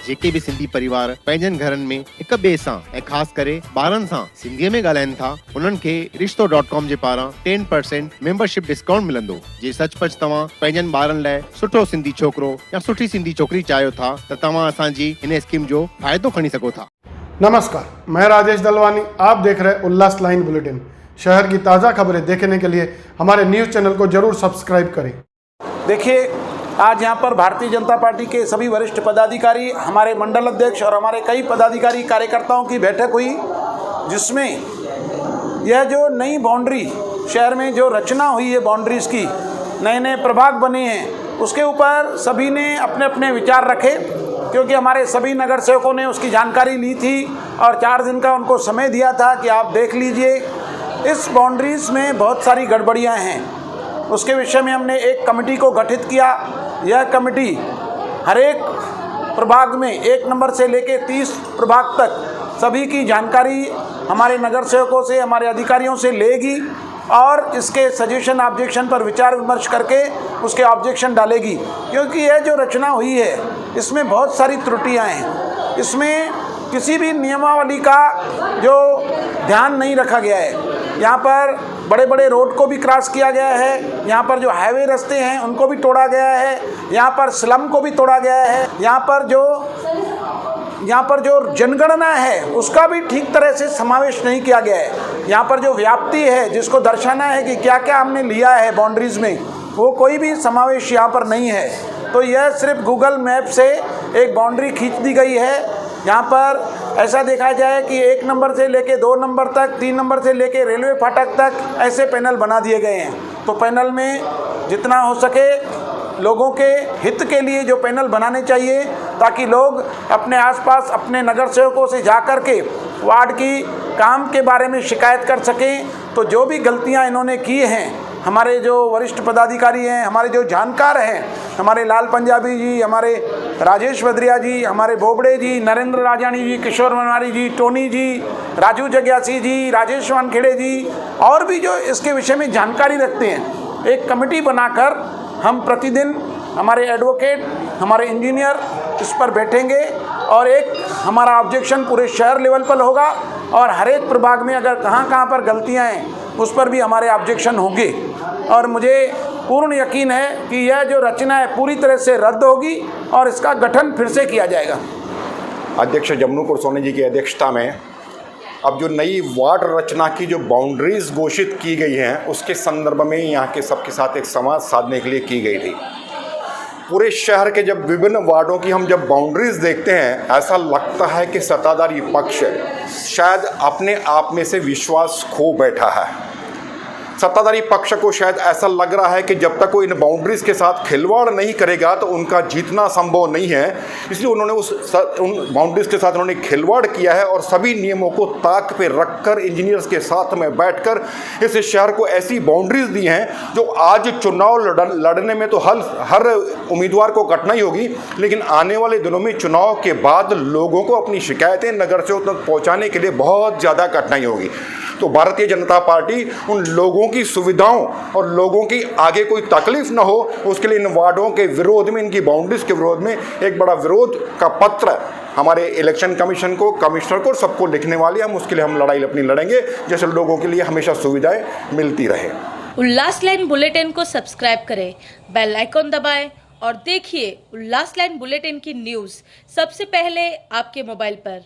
जेके भी सिंधी परिवार पंहिंजनि घरनि में हिक ॿिए सां ऐं ख़ासि करे ॿारनि सां सिंधीअ में ॻाल्हाइनि था, उन्हनि खे रिश्तो.com जे पारां 10% मेंबरशिप डिस्काउंट मिलंदो। जे सचपच तव्हां पंहिंजनि ॿारनि लाइ सुठो सिंधी छोकिरो या सुठी सिंधी छोकिरी चाहियो था त तव्हां असांजी हिन स्कीम जो फ़ाइदो खणी सघो था। नमस्कार, मैं राजेश दलवानी, आप देख रहे हैं उल्लास लाइन बुलेटिन। शहर की ताज़ा खबरें देखने के लिए हमारे न्यूज़ चैनल को जरूर सब्सक्राइब करें। देखिए, आज यहाँ पर भारतीय जनता पार्टी के सभी वरिष्ठ पदाधिकारी, हमारे मंडल अध्यक्ष और हमारे कई पदाधिकारी कार्यकर्ताओं की बैठक हुई, जिसमें यह जो नई बाउंड्री शहर में जो रचना हुई है, बाउंड्रीज़ की नए नए प्रभाग बने हैं, उसके ऊपर सभी ने अपने अपने विचार रखे, क्योंकि हमारे सभी नगर सेवकों ने उसकी जानकारी ली थी और 4 दिन का उनको समय दिया था कि आप देख लीजिए इस बाउंड्रीज़ में बहुत सारी गड़बड़ियाँ हैं। उसके विषय में हमने एक कमेटी को गठित किया। यह कमेटी हर एक प्रभाग में 1 नंबर से लेकर 30 प्रभाग तक सभी की जानकारी हमारे नगर सेवकों से, हमारे अधिकारियों से लेगी और इसके सजेशन ऑब्जेक्शन पर विचार विमर्श करके उसके ऑब्जेक्शन डालेगी, क्योंकि यह जो रचना हुई है इसमें बहुत सारी त्रुटियां हैं। इसमें किसी भी नियमावली का जो ध्यान नहीं रखा गया है। यहाँ पर बड़े बड़े रोड को भी क्रॉस किया गया है, यहाँ पर जो हाईवे रास्ते हैं उनको भी तोड़ा गया है, यहाँ पर स्लम को भी तोड़ा गया है, यहाँ पर जो जनगणना है उसका भी ठीक तरह से समावेश नहीं किया गया है। यहाँ पर जो व्याप्ति है जिसको दर्शाना है कि क्या क्या हमने लिया है बाउंड्रीज़ में, वो कोई भी समावेश यहाँ पर नहीं है। तो यह सिर्फ गूगल मैप से एक बाउंड्री खींच दी गई है। यहाँ पर ऐसा देखा जाए कि 1 नंबर से लेके 2 नंबर तक, 3 नंबर से लेके रेलवे फाटक तक ऐसे पैनल बना दिए गए हैं। तो पैनल में जितना हो सके लोगों के हित के लिए जो पैनल बनाने चाहिए, ताकि लोग अपने आसपास अपने नगर सेवकों से जाकर के वार्ड की काम के बारे में शिकायत कर सकें। तो जो भी गलतियां इन्होंने की हैं, हमारे जो वरिष्ठ पदाधिकारी हैं, हमारे जो जानकार हैं, हमारे लाल पंजाबी जी, हमारे राजेश भद्रिया जी, हमारे बोबड़े जी, नरेंद्र राजानी जी, किशोर मनवारी जी, टोनी जी, राजू जग्यासी जी, राजेश वानखेड़े जी, और भी जो इसके विषय में जानकारी रखते हैं, एक कमेटी बनाकर हम प्रतिदिन हमारे एडवोकेट, हमारे इंजीनियर इस पर बैठेंगे और एक हमारा ऑब्जेक्शन पूरे शहर लेवल पर होगा और हर एक प्रभाग में अगर कहाँ कहाँ पर गलतियाँ हैं उस पर भी हमारे ऑब्जेक्शन होंगे। और मुझे पूर्ण यकीन है कि यह जो रचना है पूरी तरह से रद्द होगी और इसका गठन फिर से किया जाएगा। अध्यक्ष जमनू सोनी जी की अध्यक्षता में अब जो नई वार्ड रचना की जो बाउंड्रीज़ घोषित की गई हैं उसके संदर्भ में यहाँ के सबके साथ एक संवाद साधने के लिए की गई थी। पूरे शहर के जब विभिन्न वार्डों की हम जब बाउंड्रीज़ देखते हैं, ऐसा लगता है कि सत्ताधारी पक्ष शायद अपने आप में से विश्वास खो बैठा है। सत्ताधारी पक्ष को शायद ऐसा लग रहा है कि जब तक वो इन बाउंड्रीज़ के साथ खिलवाड़ नहीं करेगा तो उनका जीतना संभव नहीं है। इसलिए उन्होंने उन बाउंड्रीज़ के साथ उन्होंने खिलवाड़ किया है और सभी नियमों को ताक पे रखकर इंजीनियर्स के साथ में बैठकर इस शहर को ऐसी बाउंड्रीज़ दी हैं जो आज चुनाव लड़ने में तो हर उम्मीदवार को कठिनाई होगी, लेकिन आने वाले दिनों में चुनाव के बाद लोगों को अपनी शिकायतें नगर सेवक तक पहुँचाने के लिए बहुत ज़्यादा कठिनाई होगी। तो भारतीय जनता पार्टी उन लोगों की सुविधाओं और लोगों की आगे कोई तकलीफ न हो, उसके लिए इन वार्डों के विरोध में, इनकी बाउंड्रीज़ के विरोध में एक बड़ा विरोध का पत्र हमारे इलेक्शन कमीशन को, कमिश्नर को, सबको लिखने वाले। हम उसके लिए हम लड़ाई अपनी लड़ेंगे जैसे लोगों के लिए हमेशा सुविधाएं मिलती रहे। उल्लास लाइन बुलेटिन को सब्सक्राइब करें, बेल आइकॉन दबाएं और देखिए उल्लास लाइन बुलेटिन की न्यूज़ सबसे पहले आपके मोबाइल पर।